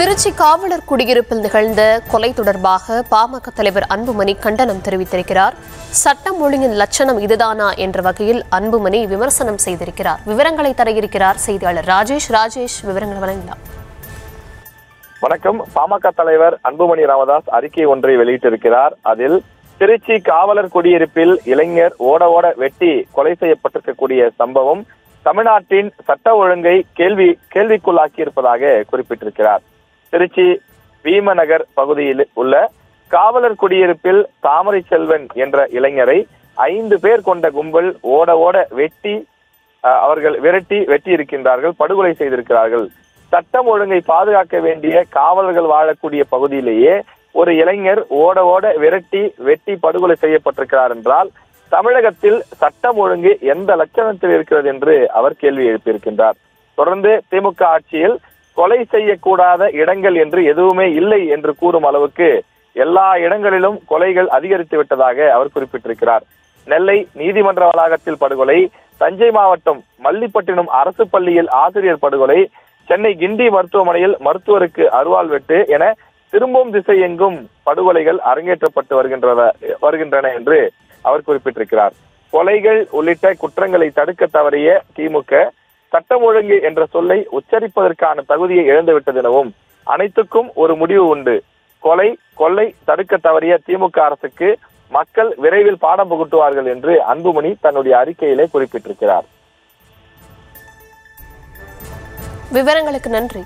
திருச்சி காவலர் குடியிருப்பில் நிகழ்ந்த கொலை தொடர்பாக பாமக தலைவர் அன்புமணி கண்டனம் தெரிவித்திருக்கிறார். சட்டம் ஒழுங்கின் லட்சணம் இதுதானா என்ற வகையில் அன்புமணி விமர்சனம் செய்திருக்கிறார். விவரங்களை தர இருக்கிறார் செய்தியாளர் ராஜேஷ். விவரங்கள் வழங்கலாம். வணக்கம். பாமக தலைவர் அன்புமணி ராமதாஸ் அறிக்கை ஒன்றை வெளியிட்டிருக்கிறார். அதில் திருச்சி காவலர் குடியிருப்பில் இளைஞர் ஓட வெட்டி கொலை செய்யப்பட்டிருக்கக்கூடிய சம்பவம் தமிழ்நாட்டின் சட்ட ஒழுங்கை கேள்விக்குள்ளாக்கி இருப்பதாக குறிப்பிட்டிருக்கிறார். திருச்சி பீமநகர் பகுதியில் உள்ள காவலர் குடியிருப்பில் தாமரை செல்வன் என்ற இளைஞரை 5 பேர் கொண்ட கும்பல் ஓட விரட்டி இருக்கின்றார்கள், படுகொலை செய்திருக்கிறார்கள். சட்டம் ஒழுங்கை பாதுகாக்க வேண்டிய காவலர்கள் வாழக்கூடிய பகுதியிலேயே ஒரு இளைஞர் ஓட வெட்டி படுகொலை செய்யப்பட்டிருக்கிறார் என்றால் தமிழகத்தில் சட்டம் ஒழுங்கு எந்த லட்சணத்தில் இருக்கிறது என்று அவர் கேள்வி எழுப்பியிருக்கின்றார். தொடர்ந்து திமுக ஆட்சியில் கொலை செய்யக்கூடாத இடங்கள் என்று எதுவுமே இல்லை என்று கூறும் அளவுக்கு எல்லா இடங்களிலும் கொலைகள் அதிகரித்து விட்டதாக அவர் குறிப்பிட்டிருக்கிறார். நெல்லை நீதிமன்ற வளாகத்தில் படுகொலை, தஞ்சை மாவட்டம் மல்லிப்பட்டினம் அரசு பள்ளியில் ஆசிரியர் படுகொலை, சென்னை கிண்டி மருத்துவமனையில் மருத்துவருக்கு அருவாள் வெட்டு என திரும்பும் திசை எங்கும் படுகொலைகள் அரங்கேற்றப்பட்டு வருகின்றன என்று அவர் குறிப்பிட்டிருக்கிறார். கொலைகள் உள்ளிட்ட குற்றங்களை தடுக்க தவறிய திமுக சட்டம் ஒழுங்கு என்ற சொல்லை உச்சரிப்பதற்கான தகுதியை இழந்துவிட்டது எனவும் அனைத்துக்கும் ஒரு முடிவு உண்டு. கொள்ளை தடுக்க தவறிய திமுக அரசுக்கு மக்கள் விரைவில் பாடம் புகட்டுவார்கள் என்று அன்புமணி தன்னுடைய அறிக்கையிலே குறிப்பிட்டிருக்கிறார். விவரங்களுக்கு நன்றி.